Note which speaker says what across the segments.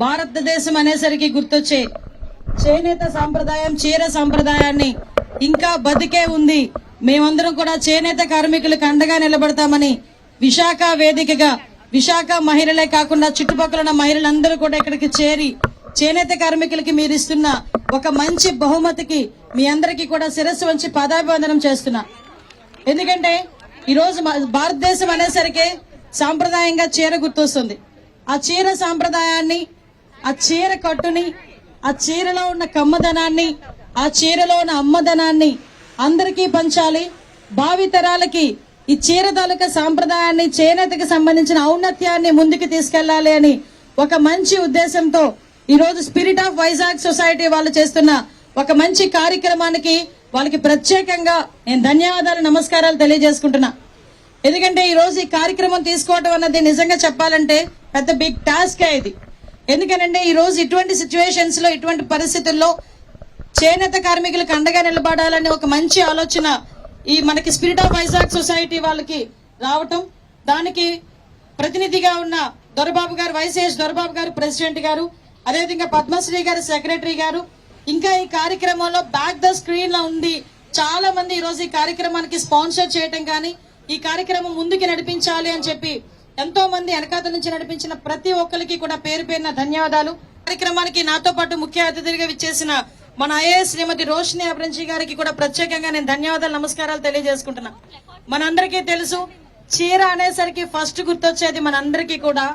Speaker 1: భారతదేశం అనేసరికి గుర్తొచ్చే చేనేత సాంప్రదాయం, చీర సాంప్రదాయాన్ని ఇంకా బతికే ఉంది. మేమందరం కూడా చేనేత కార్మికులకు అండగా నిలబడతామని విశాఖ వేదికగా విశాఖ మహిళలే కాకుండా చుట్టుపక్కల ఉన్న మహిళలందరూ కూడా ఇక్కడికి చేరి చేనేత కార్మికులకి మీరు ఇస్తున్న ఒక మంచి బహుమతికి మీ అందరికీ కూడా శిరస్సు వంచి పాదాభివందనం చేస్తున్నా. ఎందుకంటే ఈ రోజు భారతదేశం అనేసరికి సాంప్రదాయంగా చీర గుర్తొస్తుంది. ఆ చీర సాంప్రదాయాన్ని, ఆ చీర కట్టుని, ఆ చీరలో ఉన్న కమ్మదనాన్ని, ఆ చీరలో ఉన్న అమ్మదనాన్ని అందరికీ పంచాలి. భావితరాలకి ఈ చీర తాలూకా సాంప్రదాయాన్ని, చేనేతకు సంబంధించిన ఔన్నత్యాన్ని ముందుకు తీసుకెళ్లాలి అని ఒక మంచి ఉద్దేశంతో ఈ రోజు స్పిరిట్ ఆఫ్ వైజాగ్ సొసైటీ వాళ్ళు చేస్తున్న ఒక మంచి కార్యక్రమానికి వాళ్ళకి ప్రత్యేకంగా నేను ధన్యవాదాలు, నమస్కారాలు తెలియజేసుకుంటున్నా. ఎందుకంటే ఈ రోజు ఈ కార్యక్రమం తీసుకోవడం అన్నది నిజంగా చెప్పాలంటే పెద్ద బిగ్ టాస్క్ ఇది. ఎందుకనంటే ఈ రోజు ఇటువంటి సిచ్యువేషన్స్ లో, ఇటువంటి పరిస్థితుల్లో చేనేత కార్మికులకు అండగా నిలబడాలని ఒక మంచి ఆలోచన ఈ మనకి స్పిరిట్ ఆఫ్ వైజాగ్ సొసైటీ వాళ్ళకి రావటం, దానికి ప్రతినిధిగా ఉన్న దొరబాబు గారు, వైఎస్ దొరబాబు గారు ప్రెసిడెంట్ గారు, అదేవిధంగా పద్మశ్రీ గారు సెక్రటరీ గారు, ఇంకా ఈ కార్యక్రమంలో బ్యాక్ ద స్క్రీన్ లో ఉంది చాలా మంది ఈ రోజు ఈ కార్యక్రమానికి స్పాన్సర్ చేయటం కానీ, ఈ కార్యక్రమం ముందుకు నడిపించాలి అని చెప్పి ఎంతో మంది వెనకాత నుంచి నడిపించిన ప్రతి ఒక్కరికి కూడా పేరు పేరున ధన్యవాదాలు. కార్యక్రమానికి నాతో పాటు ముఖ్య అతిథిగా విచ్చేసిన మన ఐఏఎస్ శ్రీమతి రోషిని అబ్రంజీ గారికి కూడా ప్రత్యేకంగా నేను ధన్యవాదాలు, నమస్కారాలు తెలియజేసుకుంటున్నా. మనందరికీ తెలుసు, చీర అనేసరికి ఫస్ట్ గుర్తొచ్చేది మనందరికీ కూడా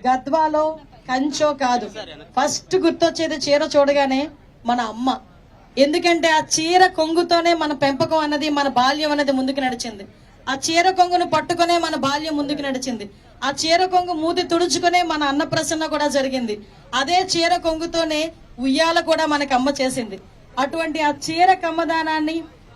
Speaker 1: గద్వాలో కంచో కాదు, ఫస్ట్ గుర్తొచ్చేది చీర చూడగానే మన అమ్మ. ఎందుకంటే ఆ చీర కొంగుతోనే మన పెంపకం అన్నది, మన బాల్యం అనేది ముందుకు నడిచింది. ఆ చీర కొంగును పట్టుకునే మన బాల్యం ముందుకు నడిచింది. ఆ చీర కొంగు మూతి తుడుచుకునే మన అన్నప్రసన్న కూడా జరిగింది. అదే చీర కొంగుతోనే ఉయ్యాల కూడా మనకు అమ్మ చేసింది. అటువంటి ఆ చీర కమ్మదానాన్ని,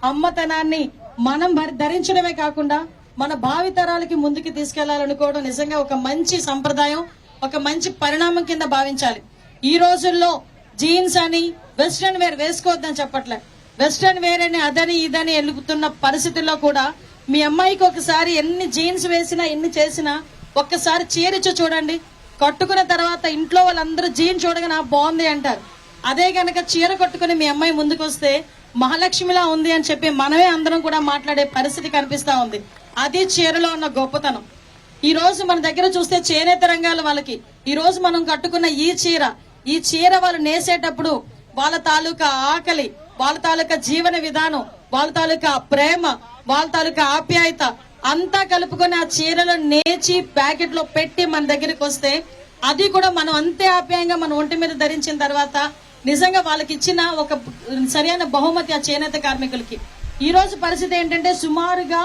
Speaker 1: అమ్మతనాన్ని మనం ధరించడమే కాకుండా మన భావితరాలకి ముందుకు తీసుకెళ్లాలనుకోవడం నిజంగా ఒక మంచి సంప్రదాయం, ఒక మంచి పరిణామం కింద భావించాలి. ఈ రోజుల్లో జీన్స్ అని, వెస్ట్రన్ వేర్ వేసుకోవద్దని చెప్పట్లే. వెస్ట్రన్ వేర్ అని అదని ఇదని ఎలుగుతున్న పరిస్థితుల్లో కూడా మీ అమ్మాయికి ఒకసారి ఎన్ని జీన్స్ వేసినా, ఎన్ని చేసినా ఒక్కసారి చీరిచ్చి చూడండి. కట్టుకున్న తర్వాత ఇంట్లో వాళ్ళందరూ జీన్ చూడగానే బాగుంది అంటారు. అదే గనక చీర కట్టుకుని మీ అమ్మాయి ముందుకు వస్తే మహాలక్ష్మిలా ఉంది అని చెప్పి మనమే అందరం కూడా మాట్లాడే పరిస్థితి కనిపిస్తా ఉంది. అది చీరలో ఉన్న గొప్పతనం. ఈ రోజు మన దగ్గర చూస్తే చేనేత రంగాల వాళ్ళకి ఈ రోజు మనం కట్టుకున్న ఈ చీర వాళ్ళు నేసేటప్పుడు వాళ్ళ తాలూకా ఆకలి, వాళ్ళ తాలూకా జీవన విధానం, వాళ్ళ తాలూకా ప్రేమ, వాళ్ళ తాలూకా ఆప్యాయత అంతా కలుపుకొని ఆ చీరలో నేచి ప్యాకెట్ లో పెట్టి మన దగ్గరికి వస్తే అది కూడా మనం అంతే ఆప్యాయంగా మన ఒంటి మీద ధరించిన తర్వాత నిజంగా వాళ్ళకి ఇచ్చిన ఒక సరైన బహుమతి ఆ చేనేత కార్మికులకి. ఈ రోజు పరిస్థితి ఏంటంటే సుమారుగా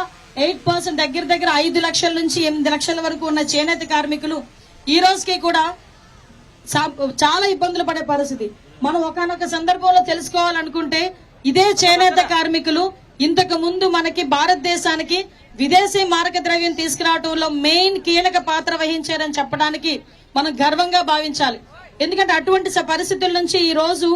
Speaker 1: 8% దగ్గర 5 లక్షల నుంచి 8 లక్షల వరకు ఉన్న చేనేత కార్మికులు ఈ రోజుకి కూడా చాలా ఇబ్బందులు పడే పరిస్థితి. మనం ఒకనొక సందర్భంలో తెలుసుకోవాలనుకుంటే ఇదే చేనేత కార్మికులు ఇంతకు ముందు మనకి భారతదేశానికి విదేశీ మారక ద్రవ్యం తీసుకురావడంలో మెయిన్ కీలక పాత్ర వహించారని చెప్పడానికి మనం గర్వంగా భావించాలి. ఎందుకంటే అటువంటి పరిస్థితుల నుంచి ఈ రోజు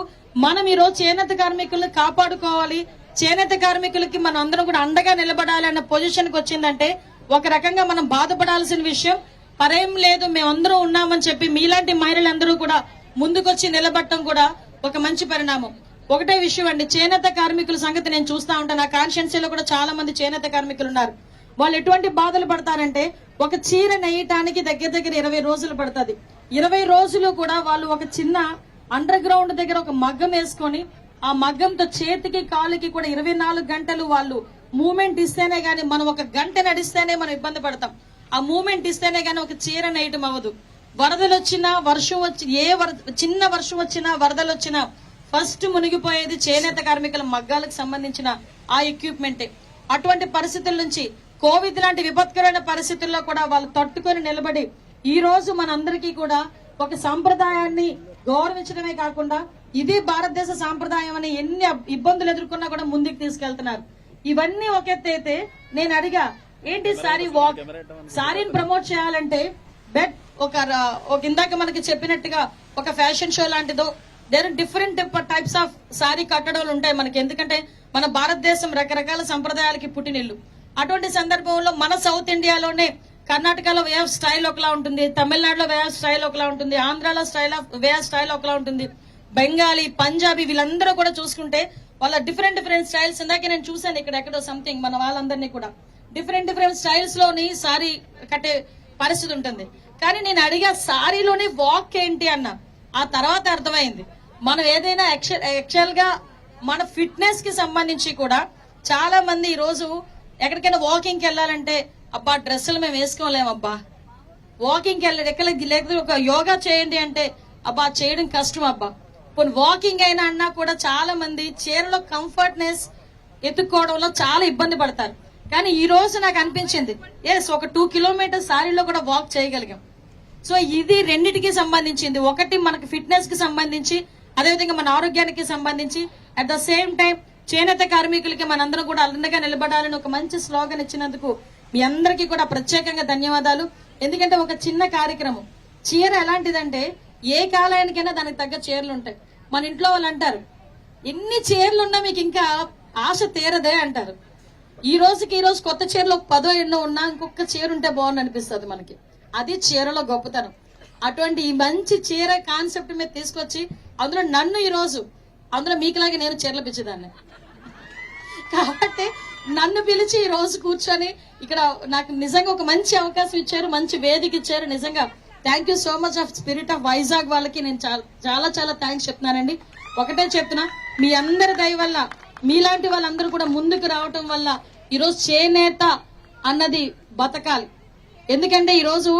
Speaker 1: చేనేత కార్మికులను కాపాడుకోవాలి, చేనేత కార్మికులకి మనం అందరం కూడా అండగా నిలబడాలి అన్న పొజిషన్ కి వచ్చిందంటే ఒక రకంగా మనం బాధపడాల్సిన విషయం పరేం లేదు. మేమందరం ఉన్నామని చెప్పి మీలాంటి మహిళలందరూ కూడా ముందుకొచ్చి నిలబడటం కూడా ఒక మంచి పరిణామం. ఒకటే విషయం అండి, చేనేత కార్మికుల సంగతి నేను చూస్తా ఉంటాను. నా కాన్స్టిట్యున్సీలో కూడా చాలా మంది చేనేత కార్మికులు ఉన్నారు. వాళ్ళు ఎటువంటి బాధలు పడతారంటే ఒక చీర నెయ్యటానికి దగ్గర 20 రోజులు పడుతుంది. 20 రోజులు కూడా వాళ్ళు ఒక చిన్న అండర్ గ్రౌండ్ దగ్గర ఒక మగ్గం వేసుకొని ఆ మగ్గంతో చేతికి కాలుకి కూడా 24 గంటలు వాళ్ళు మూమెంట్ ఇస్తేనే గానీ, మనం ఒక గంట నడిస్తేనే మనం ఇబ్బంది పడతాం. ఆ మూమెంట్ ఇస్తేనే గానీ ఒక చీర నేయటం అవ్వదు. వరదలు వచ్చినా, వర్షం వచ్చి చిన్న వర్షం వచ్చినా, వరదలు వచ్చినా ఫస్ట్ మునిగిపోయేది చేనేత కార్మికుల మగ్గాలకు సంబంధించిన ఆ ఎక్విప్మెంటే. అటువంటి పరిస్థితుల నుంచి కోవిడ్ లాంటి విపత్కరమైన పరిస్థితుల్లో కూడా వాళ్ళు తట్టుకొని నిలబడి ఈ రోజు మనందరికీ కూడా ఒక సంప్రదాయాన్ని గౌరవించడమే కాకుండా ఇది భారతదేశ సాంప్రదాయం అని ఎన్ని ఇబ్బందులు ఎదుర్కొన్నా కూడా ముందుకు తీసుకెళ్తున్నారు. ఇవన్నీ ఒక ఎత్తు అయితే నేను అడిగా, ఏంటి సారీని ప్రమోట్ చేయాలంటే బెట్ ఒక ఇందాక మనకి చెప్పినట్టుగా ఒక ఫ్యాషన్ షో లాంటిదో there different types of sari కట్టడాలు ఉంటాయి మనకి. ఎందుకంటే మన భారతదేశం రకరకాల సంప్రదాయాలకి పుట్టినిల్లు. అటువంటి సందర్భంలో మన సౌత్ ఇండియాలోనే కర్ణాటకలో వే ఆఫ్ స్టైల్ ఒకలా ఉంటుంది, తమిళనాడులో వే ఆఫ్ స్టైల్ ఒకలా ఉంటుంది, ఆంధ్రాలో వే ఆఫ్ స్టైల్ ఒకలా ఉంటుంది, బెంగాలీ, పంజాబీ వీళ్ళందరూ కూడా చూసుకుంటే వాళ్ళ డిఫరెంట్ స్టైల్స్. ఇందాక నేను చూసాను ఇక్కడ ఎక్కడో సంథింగ్ మన వాళ్ళందరినీ కూడా డిఫరెంట్ స్టైల్స్ లోని సారీ కట్టే పరిస్థితి ఉంటుంది. కానీ నేను అడిగా సారీలోని వాక్ ఏంటి అన్న, ఆ తర్వాత అర్థమైంది మనం ఏదైనా యాక్చువల్ గా మన ఫిట్నెస్ కి సంబంధించి కూడా చాలా మంది ఈ రోజు ఎక్కడికైనా వాకింగ్ కి వెళ్ళాలంటే అబ్బా డ్రెస్సులు మేము వేసుకోలేమబ్బా, వాకింగ్ కి లేకపోతే ఒక యోగా చేయండి అంటే అబ్బా చేయడం కష్టం అబ్బా. కొన్ని వాకింగ్ అయినా అన్నా కూడా చాలా మంది చీరలో కంఫర్ట్నెస్ ఎత్తుక్కోవడంలో చాలా ఇబ్బంది పడతారు. కానీ ఈ రోజు నాకు అనిపించింది ఒక 2 కిలోమీటర్స్ సారీలో కూడా వాక్ చేయగలిగాం. సో ఇది రెండిటికి సంబంధించింది, ఒకటి మనకి ఫిట్నెస్ కి సంబంధించి, అదేవిధంగా మన ఆరోగ్యానికి సంబంధించి, అట్ ద సేమ్ టైం చేనేత కార్మికులకి మనందరం కూడా అండగా నిలబడాలని ఒక మంచి స్లోగన్ ఇచ్చినందుకు మీ అందరికీ కూడా ప్రత్యేకంగా ధన్యవాదాలు. ఎందుకంటే ఒక చిన్న కార్యక్రమం, చీర ఎలాంటిదంటే ఏ కాలానికైనా దానికి తగ్గ చీరలు ఉంటాయి. మన ఇంట్లో వాళ్ళు అంటారు ఎన్ని చీరలు ఉన్నా మీకు ఇంకా ఆశ తీరదే అంటారు. ఈ రోజుకి కొత్త చీరలు 10 ఎన్నో ఉన్నా ఇంకొక చీర ఉంటే బాగుంది అనిపిస్తుంది మనకి. అది చీరలో గొప్పతనం. అటువంటి ఈ మంచి చీర కాన్సెప్ట్ మీద తీసుకొచ్చి అందులో నన్ను ఈ రోజు అందులో మీకులాగే నేను చీరలు పిచ్చేదాన్ని కాబట్టి నన్ను పిలిచి ఈ రోజు కూర్చొని ఇక్కడ నాకు నిజంగా ఒక మంచి అవకాశం ఇచ్చారు, మంచి వేదిక ఇచ్చారు. నిజంగా thank you so much of spirit of Vizag వాళ్ళకి నేను చాలా థ్యాంక్స్ చెప్తున్నానండి. ఒకటే చెప్తున్నా, మీ అందరి దయ వల్ల మీలాంటి వాళ్ళందరూ కూడా ముందుకు రావటం వల్ల ఈరోజు చేనేత అన్నది బతకాలి. ఎందుకంటే ఈ రోజు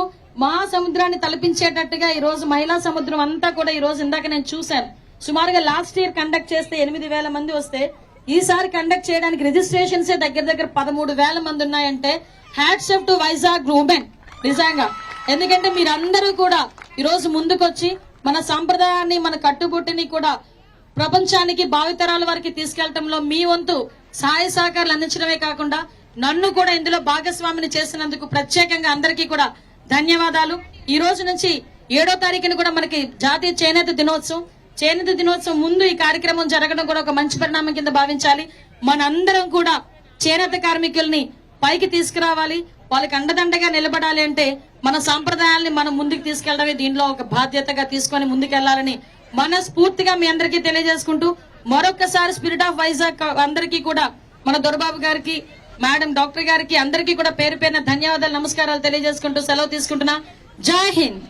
Speaker 1: మహాసముద్రాన్ని తలపించేటట్టుగా ఈ రోజు మహిళా సముద్రం అంతా కూడా ఈ రోజు ఇందాక నేను చూశాను. సుమారుగా లాస్ట్ ఇయర్ కండక్ట్ చేస్తే 8,000 మంది వస్తే ఈసారి కండక్ట్ చేయడానికి రిజిస్ట్రేషన్స్ దగ్గర 13,000 మంది ఉన్నాయంటే hats off to Vizag women నిజంగా. ఎందుకంటే మీరందరూ కూడా ఈ రోజు ముందుకొచ్చి మన సంప్రదాయాన్ని, మన కట్టుబొట్టుని కూడా ప్రపంచానికి, భావితరాల వారికి తీసుకెళ్లడంలో మీ వంతు సహాయ సహకారాలు అందించడమే కాకుండా నన్ను కూడా ఇందులో భాగస్వామిని చేసినందుకు ప్రత్యేకంగా అందరికీ కూడా ధన్యవాదాలు. ఈ రోజు నుంచి 7వ తారీఖున కూడా మనకి జాతీయ చేనేత దినోత్సవం ముందు ఈ కార్యక్రమం జరగడం కూడా ఒక మంచి పరిణామం కింద భావించాలి. మనందరం కూడా చేనేత కార్మికుల్ని పైకి తీసుకురావాలి, వాళ్ళకి అండదండగా నిలబడాలి. అంటే మన సాంప్రదాయాల్ని మనం ముందుకు తీసుకెళ్లడమే దీనిలో ఒక బాధ్యతగా తీసుకొని ముందుకెళ్లాలని మనస్ఫూర్తిగా మీ అందరికీ తెలియజేసుకుంటూ మరొకసారి స్పిరిట్ ఆఫ్ వైజాగ్ అందరికీ కూడా మన దొరబాబు గారికి, మేడం డాక్టర్ గారికి అందరికీ కూడా పేరు పేరున ధన్యవాదాలు, నమస్కారాలు తెలియజేసుకుంటూ సెలవు తీసుకుంటున్నా. జై హింద్.